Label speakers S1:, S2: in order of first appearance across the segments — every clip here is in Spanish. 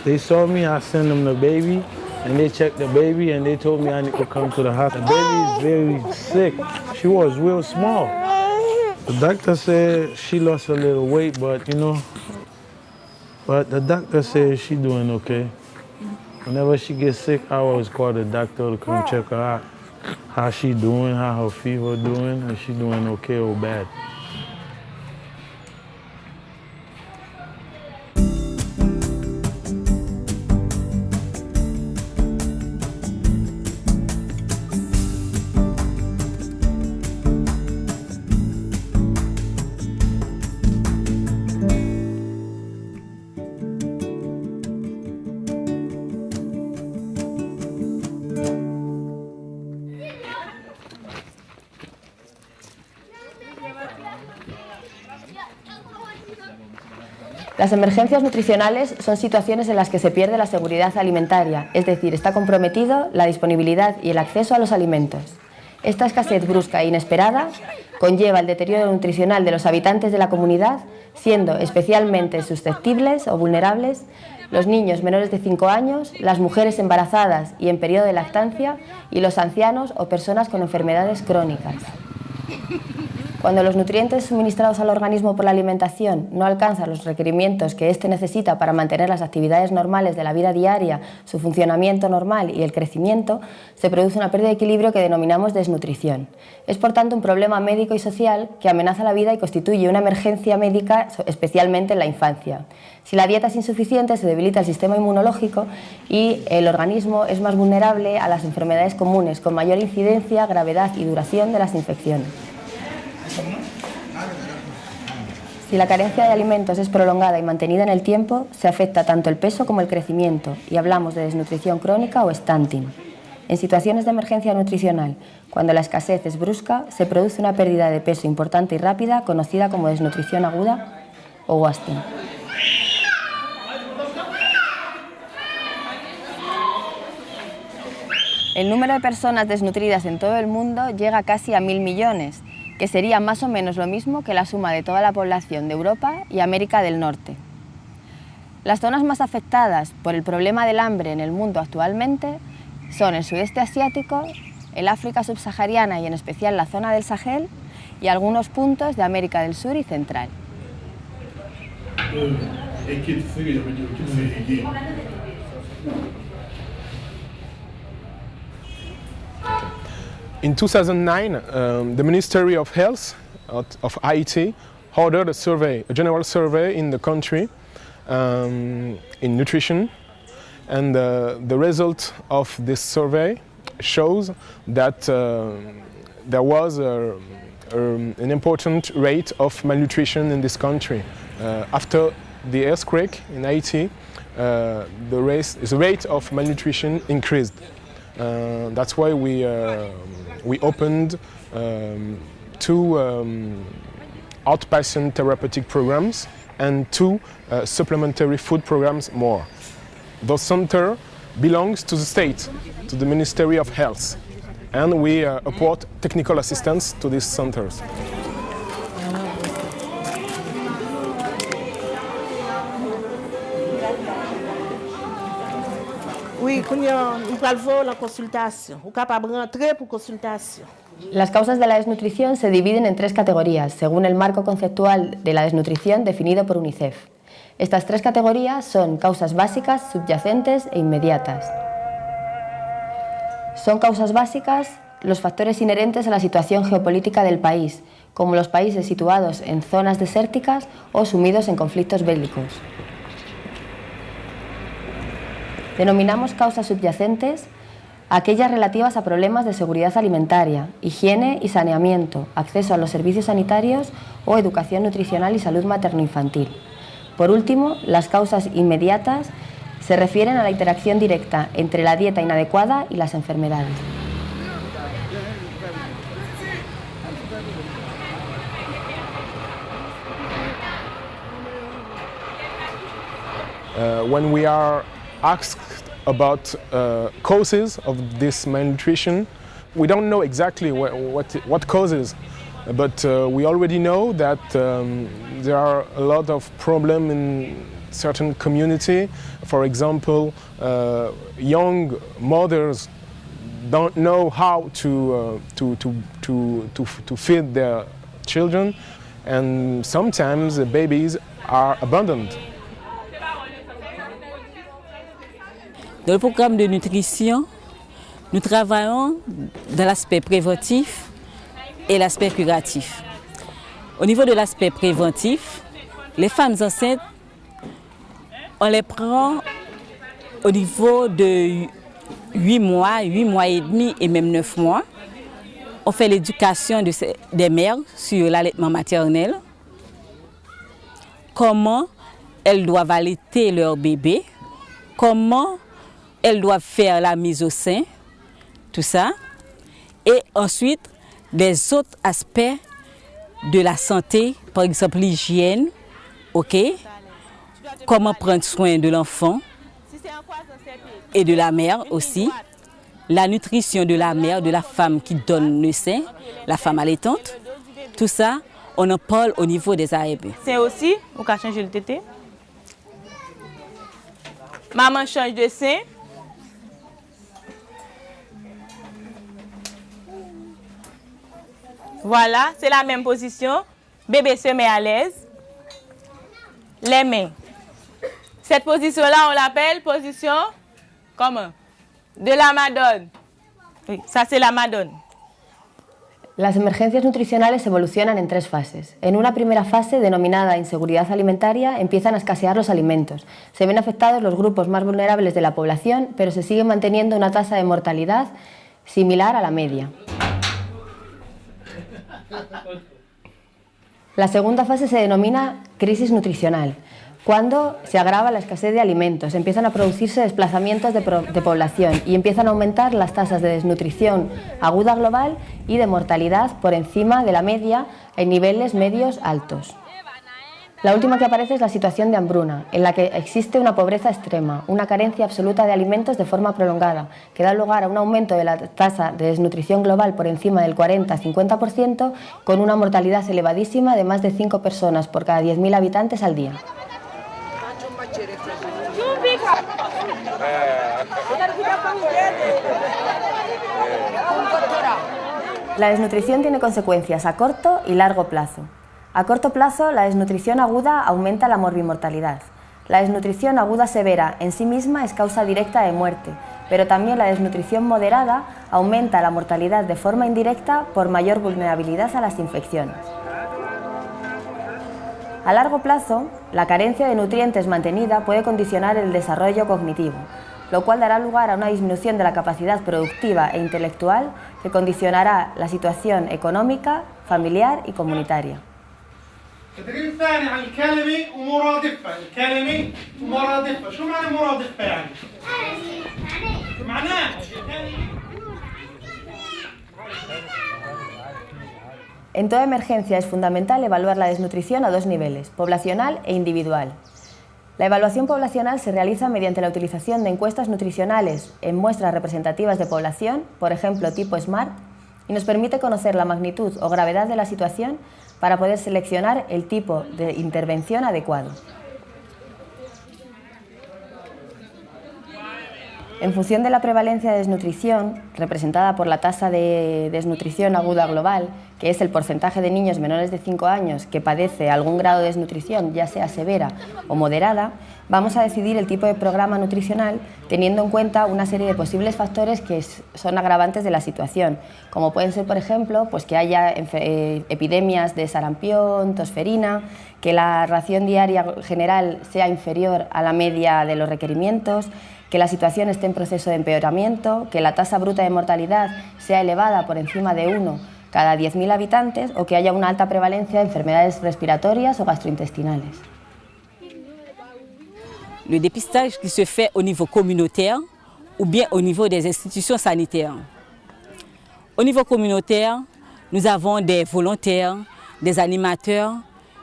S1: They saw me, I sent them the baby, and they checked the baby, and they told me I need to come to the hospital. The baby is very sick. She was real small. The doctor said she lost a little weight, but but the doctor said she's doing okay. Whenever she gets sick, I always call the doctor to come check her out. How she doing, how her fever doing, if she doing okay or bad.
S2: Las emergencias nutricionales son situaciones en las que se pierde la seguridad alimentaria, es decir, está comprometido la disponibilidad y el acceso a los alimentos. Esta escasez brusca e inesperada conlleva el deterioro nutricional de los habitantes de la comunidad, siendo especialmente susceptibles o vulnerables los niños menores de 5 años, las mujeres embarazadas y en periodo de lactancia y los ancianos o personas con enfermedades crónicas. Cuando los nutrientes suministrados al organismo por la alimentación no alcanzan los requerimientos que éste necesita para mantener las actividades normales de la vida diaria, su funcionamiento normal y el crecimiento, se produce una pérdida de equilibrio que denominamos desnutrición. Es por tanto un problema médico y social que amenaza la vida y constituye una emergencia médica, especialmente en la infancia. Si la dieta es insuficiente, se debilita el sistema inmunológico y el organismo es más vulnerable a las enfermedades comunes, con mayor incidencia, gravedad y duración de las infecciones. Si la carencia de alimentos es prolongada y mantenida en el tiempo, se afecta tanto el peso como el crecimiento y hablamos de desnutrición crónica o stunting. En situaciones de emergencia nutricional, cuando la escasez es brusca, se produce una pérdida de peso importante y rápida conocida como desnutrición aguda o wasting. El número de personas desnutridas en todo el mundo llega casi a 1.000 millones, que sería más o menos lo mismo que la suma de toda la población de Europa y América del Norte. Las zonas más afectadas por el problema del hambre en el mundo actualmente son el sudeste asiático, el África subsahariana y en especial la zona del Sahel y algunos puntos de América del Sur y Central.
S3: In 2009, the Ministry of Health of Haiti ordered a general survey in the country in nutrition, and the result of this survey shows that there was an important rate of malnutrition in this country. After the earthquake in Haiti, the rate of malnutrition increased. That's why we opened 2 outpatient therapeutic programs and 2 supplementary food programs more. Those centers belongs to the state, to the Ministry of Health, and we apport technical assistance to these centers.
S4: Oui, nous allons la consultation. Vous capable rentrer pour consultation.
S2: Las causas de la desnutrición se dividen en 3 categorías, según el marco conceptual de la desnutrición definido por UNICEF. Estas 3 categorías son causas básicas, subyacentes e inmediatas. Son causas básicas los factores inherentes a la situación geopolítica del país, como los países situados en zonas desérticas o sumidos en conflictos bélicos. Denominamos causas subyacentes aquellas relativas a problemas de seguridad alimentaria, higiene y saneamiento, acceso a los servicios sanitarios o educación nutricional y salud materno-infantil. Por último, las causas inmediatas se refieren a la interacción directa entre la dieta inadecuada y las enfermedades.
S3: When we are asked about causes of this malnutrition, we don't know exactly what causes, but we already know that there are a lot of problems in certain community. For example, young mothers don't know how to feed their children, and sometimes the babies are abandoned.
S5: Dans le programme de nutrition, nous travaillons dans l'aspect préventif et l'aspect curatif. Au niveau de l'aspect préventif, les femmes enceintes, on les prend au niveau de 8 mois et demi et même 9 mois. On fait l'éducation des mères sur l'allaitement maternel, comment elles doivent allaiter leur bébé, comment elles doivent faire la mise au sein, tout ça. Et ensuite, des autres aspects de la santé, par exemple l'hygiène, comment prendre soin de l'enfant et de la mère aussi, la nutrition de la mère, de la femme qui donne le sein, la femme allaitante, tout ça, on en parle au niveau des AEB.
S4: C'est aussi, on peut changer le tété. Maman change de sein. Voilà, c'est la même position. Bébé se met à l'aise. Les mains. Cette position-là, on l'appelle position, comment? De la Madone. Oui, ça c'est la Madone.
S2: Las emergencias nutricionales evolucionan en 3 fases. En una primera fase, denominada inseguridad alimentaria, empiezan a escasear los alimentos. Se ven afectados los grupos más vulnerables de la población, pero se sigue manteniendo una tasa de mortalidad similar a la media. La segunda fase se denomina crisis nutricional, cuando se agrava la escasez de alimentos, empiezan a producirse desplazamientos de población y empiezan a aumentar las tasas de desnutrición aguda global y de mortalidad por encima de la media en niveles medios altos. La última que aparece es la situación de hambruna, en la que existe una pobreza extrema, una carencia absoluta de alimentos de forma prolongada, que da lugar a un aumento de la tasa de desnutrición global por encima del 40-50%, con una mortalidad elevadísima de más de 5 personas por cada 10.000 habitantes al día. La desnutrición tiene consecuencias a corto y largo plazo. A corto plazo, la desnutrición aguda aumenta la morbimortalidad. La desnutrición aguda severa en sí misma es causa directa de muerte, pero también la desnutrición moderada aumenta la mortalidad de forma indirecta por mayor vulnerabilidad a las infecciones. A largo plazo, la carencia de nutrientes mantenida puede condicionar el desarrollo cognitivo, lo cual dará lugar a una disminución de la capacidad productiva e intelectual que condicionará la situación económica, familiar y comunitaria.
S6: التدريب الثاني عن الكلمة ومرادفها، الكلمة ومرادفها، شو معنى مرادفها يعني؟ شو معناه؟
S2: En toda emergencia es fundamental evaluar la desnutrición a 2 niveles, poblacional e individual. La evaluación poblacional se realiza mediante la utilización de encuestas nutricionales en muestras representativas de población, por ejemplo tipo SMART, y nos permite conocer la magnitud o gravedad de la situación para poder seleccionar el tipo de intervención adecuado. En función de la prevalencia de desnutrición, representada por la tasa de desnutrición aguda global, que es el porcentaje de niños menores de 5 años que padece algún grado de desnutrición, ya sea severa o moderada, vamos a decidir el tipo de programa nutricional teniendo en cuenta una serie de posibles factores que son agravantes de la situación, como pueden ser, por ejemplo, pues que haya epidemias de sarampión, tosferina, que la ración diaria general sea inferior a la media de los requerimientos, que la situación esté en proceso de empeoramiento, que la tasa bruta de mortalidad sea elevada por encima de 1 cada 10.000 habitantes o que haya una alta prevalencia de enfermedades respiratorias o gastrointestinales.
S5: Le dépistage qui se fait au niveau communautaire ou bien au niveau des institutions sanitaires. Au niveau communautaire, nous avons des volontaires, des animateurs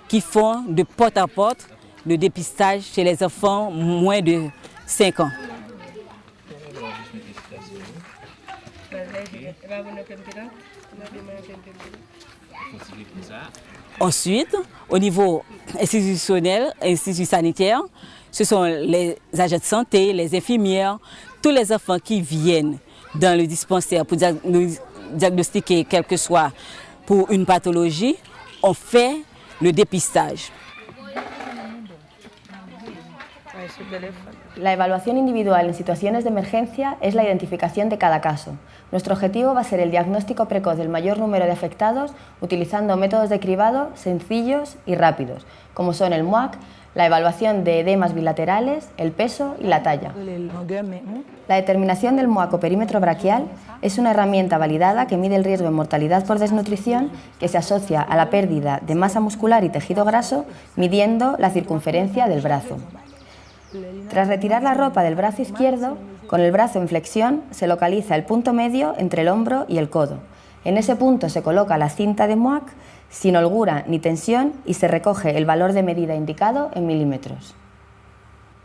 S5: qui font de porte à porte le dépistage chez les enfants moins de 5 ans. Ensuite, au niveau institutionnel, institut sanitaire, ce sont les agents de santé, les infirmières, tous les enfants qui viennent dans le dispensaire pour diagnostiquer, quel que soit pour une pathologie, on fait le dépistage.
S2: La evaluación individual en situaciones de emergencia es la identificación de cada caso. Nuestro objetivo va a ser el diagnóstico precoz del mayor número de afectados utilizando métodos de cribado sencillos y rápidos, como son el MUAC, la evaluación de edemas bilaterales, el peso y la talla. La determinación del MUAC o perímetro braquial es una herramienta validada que mide el riesgo de mortalidad por desnutrición que se asocia a la pérdida de masa muscular y tejido graso midiendo la circunferencia del brazo. Tras retirar la ropa del brazo izquierdo, con el brazo en flexión se localiza el punto medio entre el hombro y el codo. En ese punto se coloca la cinta de MUAC sin holgura ni tensión y se recoge el valor de medida indicado en milímetros.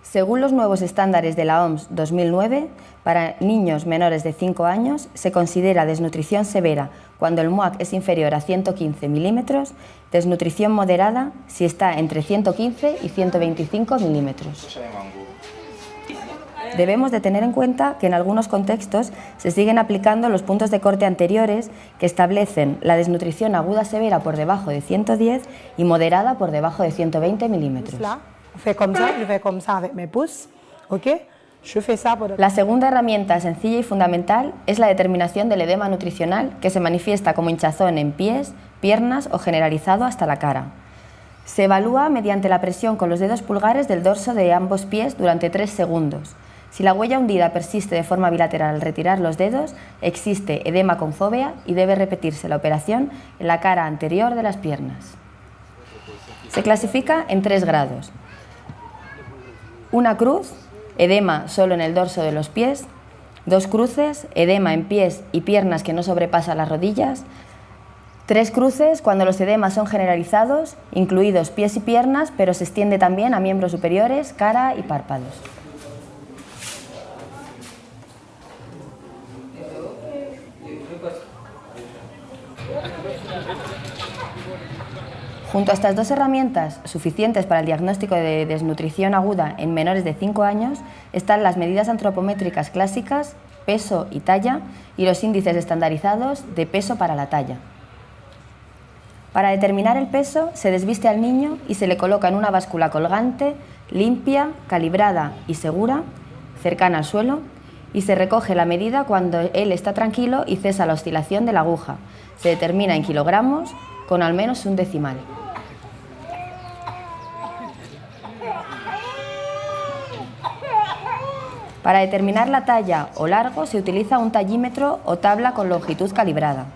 S2: Según los nuevos estándares de la OMS 2009, para niños menores de 5 años se considera desnutrición severa cuando el MUAC es inferior a 115 milímetros, desnutrición moderada si está entre 115 y 125 milímetros. Debemos de tener en cuenta que en algunos contextos se siguen aplicando los puntos de corte anteriores que establecen la desnutrición aguda severa por debajo de 110 y moderada por debajo de 120 milímetros. La segunda herramienta sencilla y fundamental es la determinación del edema nutricional que se manifiesta como hinchazón en pies, piernas o generalizado hasta la cara. Se evalúa mediante la presión con los dedos pulgares del dorso de ambos pies durante 3 segundos. Si la huella hundida persiste de forma bilateral al retirar los dedos, existe edema con fóvea y debe repetirse la operación en la cara anterior de las piernas. Se clasifica en 3 grados. Una cruz, edema solo en el dorso de los pies. 2 cruces, edema en pies y piernas que no sobrepasa las rodillas. 3 cruces, cuando los edemas son generalizados, incluidos pies y piernas, pero se extiende también a miembros superiores, cara y párpados. Junto a estas 2 herramientas, suficientes para el diagnóstico de desnutrición aguda en menores de 5 años, están las medidas antropométricas clásicas, peso y talla, y los índices estandarizados de peso para la talla. Para determinar el peso, se desviste al niño y se le coloca en una báscula colgante, limpia, calibrada y segura, cercana al suelo, y se recoge la medida cuando él está tranquilo y cesa la oscilación de la aguja. Se determina en kilogramos con al menos un decimal. Para determinar la talla o largo se utiliza un tallímetro o tabla con longitud calibrada.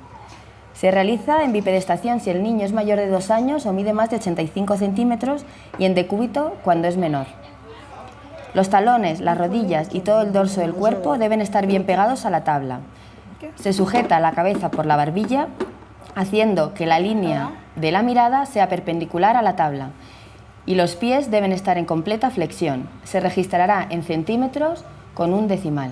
S2: Se realiza en bipedestación si el niño es mayor de 2 años o mide más de 85 centímetros y en decúbito cuando es menor. Los talones, las rodillas y todo el dorso del cuerpo deben estar bien pegados a la tabla. Se sujeta la cabeza por la barbilla, haciendo que la línea de la mirada sea perpendicular a la tabla. Y los pies deben estar en completa flexión. Se registrará en centímetros con un decimal.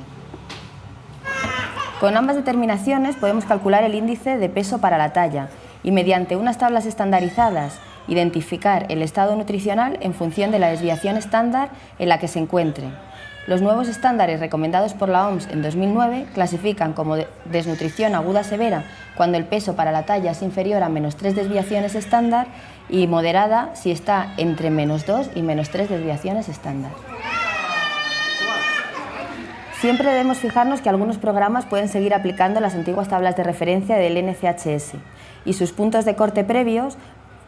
S2: Con ambas determinaciones podemos calcular el índice de peso para la talla y mediante unas tablas estandarizadas identificar el estado nutricional en función de la desviación estándar en la que se encuentre. Los nuevos estándares recomendados por la OMS en 2009 clasifican como desnutrición aguda severa cuando el peso para la talla es inferior a -3 desviaciones estándar y moderada si está entre -2 y -3 desviaciones estándar. Siempre debemos fijarnos que algunos programas pueden seguir aplicando las antiguas tablas de referencia del NCHS y sus puntos de corte previos,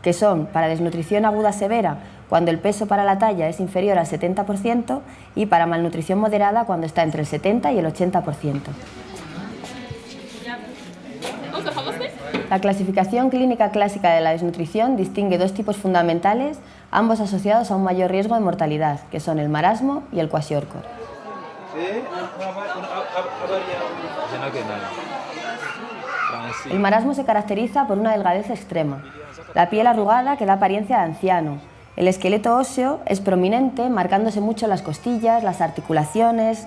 S2: que son para desnutrición aguda severa cuando el peso para la talla es inferior al 70% y para malnutrición moderada cuando está entre el 70 y el 80%. La clasificación clínica clásica de la desnutrición distingue 2 tipos fundamentales, ambos asociados a un mayor riesgo de mortalidad, que son el marasmo y el kwashiorkor. El marasmo se caracteriza por una delgadez extrema, la piel arrugada que da apariencia de anciano, el esqueleto óseo es prominente, marcándose mucho las costillas, las articulaciones,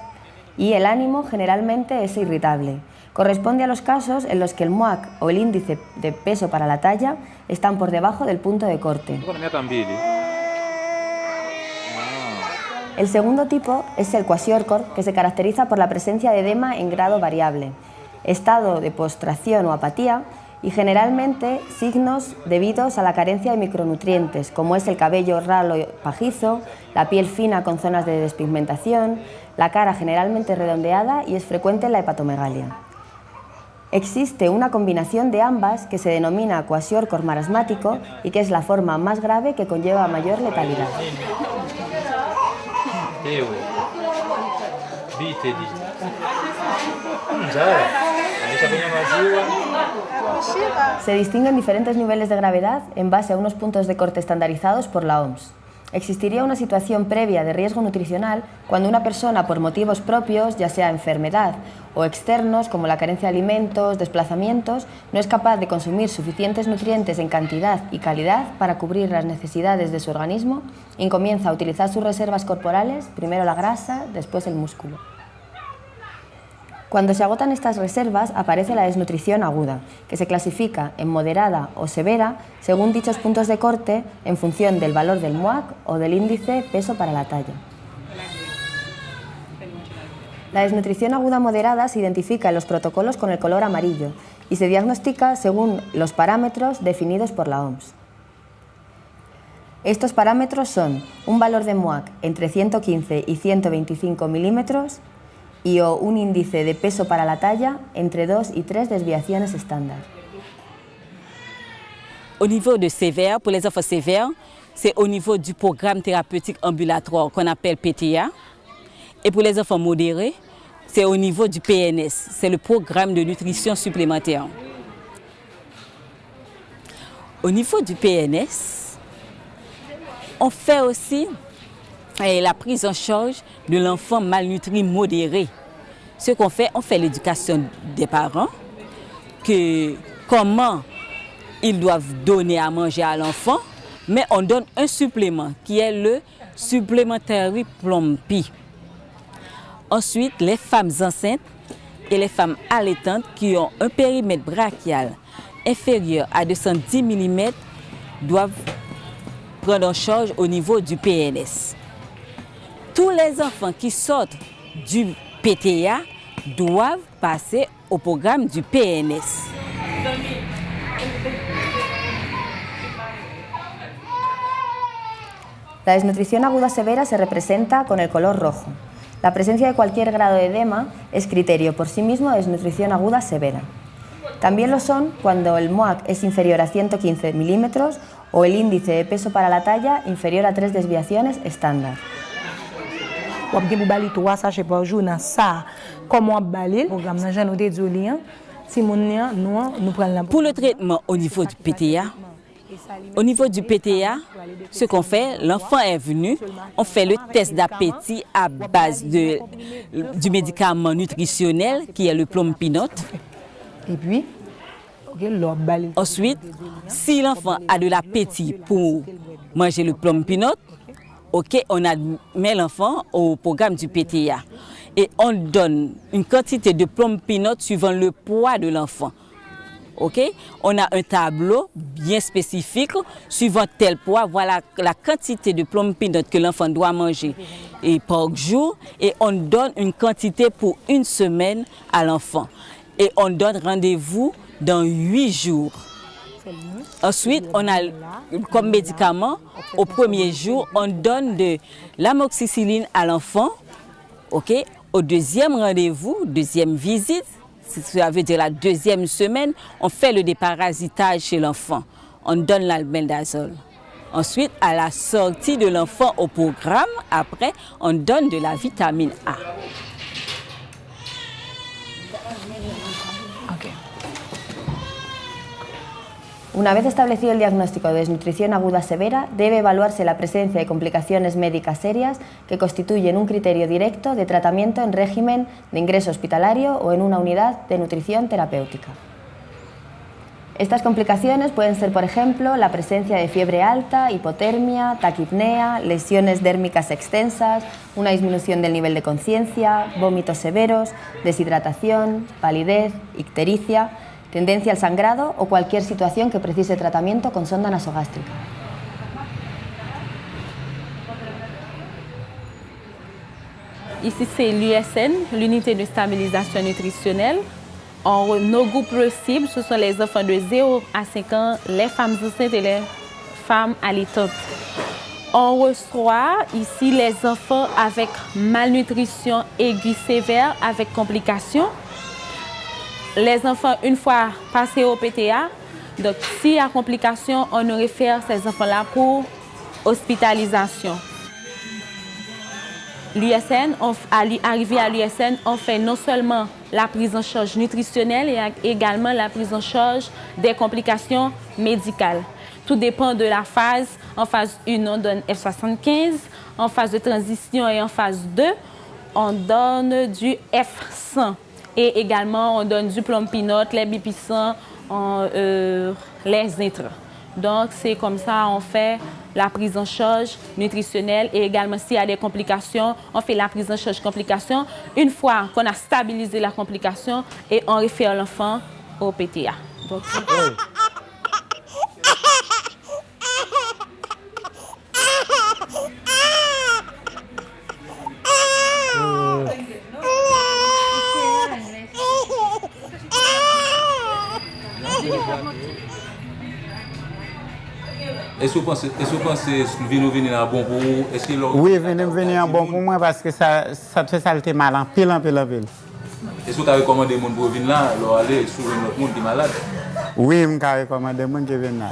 S2: y el ánimo generalmente es irritable. Corresponde a los casos en los que el MUAC o el índice de peso para la talla están por debajo del punto de corte. El segundo tipo es el kwashiorkor, que se caracteriza por la presencia de edema en grado variable, estado de postración o apatía y generalmente signos debidos a la carencia de micronutrientes, como es el cabello ralo y pajizo, la piel fina con zonas de despigmentación, la cara generalmente redondeada y es frecuente la hepatomegalia. Existe una combinación de ambas que se denomina kwashiorkor marasmático y que es la forma más grave que conlleva mayor letalidad. Se distinguen diferentes niveles de gravedad en base a unos puntos de corte estandarizados por la OMS. Existiría una situación previa de riesgo nutricional cuando una persona, por motivos propios, ya sea enfermedad o externos como la carencia de alimentos, desplazamientos, no es capaz de consumir suficientes nutrientes en cantidad y calidad para cubrir las necesidades de su organismo y comienza a utilizar sus reservas corporales, primero la grasa, después el músculo. Cuando se agotan estas reservas aparece la desnutrición aguda, que se clasifica en moderada o severa según dichos puntos de corte en función del valor del MUAC o del índice peso para la talla. La desnutrición aguda moderada se identifica en los protocolos con el color amarillo y se diagnostica según los parámetros definidos por la OMS. Estos parámetros son un valor de MUAC entre 115 y 125 milímetros y o un índice de peso para la talla entre 2 y 3 desviaciones estándar.
S5: Au niveau de sévère, pour les enfants sévères, c'est au niveau du programme thérapeutique ambulatoire qu'on appelle PTA. Et pour les enfants modérés, c'est au niveau du PNS, c'est le programme de nutrition supplémentaire. Au niveau du PNS, on fait aussi la prise en charge de l'enfant malnutri modéré. Ce qu'on fait, on fait l'éducation des parents, comment ils doivent donner à manger à l'enfant, mais on donne un supplément qui est le supplementary plumpy. Ensuite, les femmes enceintes et les femmes allaitantes qui ont un périmètre brachial inférieur à 210 mm doivent prendre en charge au niveau du PNS. Tous les enfants qui sortent du PTA doivent passer au programme du PNS.
S2: La desnutrición aguda severa se representa con el color rojo. La presencia de cualquier grado de edema es criterio por sí mismo de desnutrición aguda severa. También lo son cuando el MUAC es inferior a 115 milímetros o el índice de peso para la talla inferior a 3 desviaciones estándar.
S7: Pour
S5: le traitement au niveau du PTA, ce qu'on fait, l'enfant est venu, on fait le test d'appétit à base du médicament nutritionnel qui est le Plumpy-Nut.
S7: Et puis,
S5: ensuite, si l'enfant a de l'appétit pour manger le Plumpy-Nut, ok, on admet l'enfant au programme du PTA et on donne une quantité de Plumpy-Nut suivant le poids de l'enfant. Ok, on a un tableau bien spécifique suivant tel poids, voilà la quantité de Plumpy-Nut que l'enfant doit manger et par jour et on donne une quantité pour une semaine à l'enfant et on donne rendez-vous dans 8 jours. Ensuite, on a comme médicament, au premier jour, on donne de l'amoxicilline à l'enfant. Okay? Au deuxième rendez-vous, deuxième visite, ça veut dire la deuxième semaine, on fait le déparasitage chez l'enfant. On donne l'albendazole. Ensuite, à la sortie de l'enfant au programme, après, on donne de la vitamine A.
S2: Una vez establecido el diagnóstico de desnutrición aguda severa, debe evaluarse la presencia de complicaciones médicas serias que constituyen un criterio directo de tratamiento en régimen de ingreso hospitalario o en una unidad de nutrición terapéutica. Estas complicaciones pueden ser, por ejemplo, la presencia de fiebre alta, hipotermia, taquipnea, lesiones dérmicas extensas, una disminución del nivel de conciencia, vómitos severos, deshidratación, palidez, ictericia, tendencia al sangrado o cualquier situación que precise tratamiento con sonda nasogástrica.
S4: Ici, c'est l'USN, l'unité de stabilisation nutritionnelle. Nos groupes cibles, ce sont les enfants de 0 à 5 ans, les femmes enceintes et les femmes allaitantes. On reçoit ici les enfants avec malnutrition aiguë sévère, avec complications. Les enfants, une fois passés au PTA, donc s'il y a complications, on nous réfère ces enfants-là pour hospitalisation. L'USN, arrivé à l'USN, on fait non seulement la prise en charge nutritionnelle et également la prise en charge des complications médicales. Tout dépend de la phase. En phase 1, on donne F75. En phase de transition et en phase 2, on donne du F100. Et également, on donne du plompinote, les bipissants, les intrants. Donc, c'est comme ça on fait la prise en charge nutritionnelle et également s'il y a des complications, on fait la prise en charge complications. Une fois qu'on a stabilisé la complication et on réfère l'enfant au PTA. Donc,
S8: Est-ce que vous pensez que venir à bon pour vous?
S9: Oui, venir bon pour moi parce que ça te fait salter mal en pile.
S8: Est-ce que vous avez recommandé les gens pour venir là, aller sur un autre monde qui est malade?
S9: Oui, je recommande les gens qui viennent là.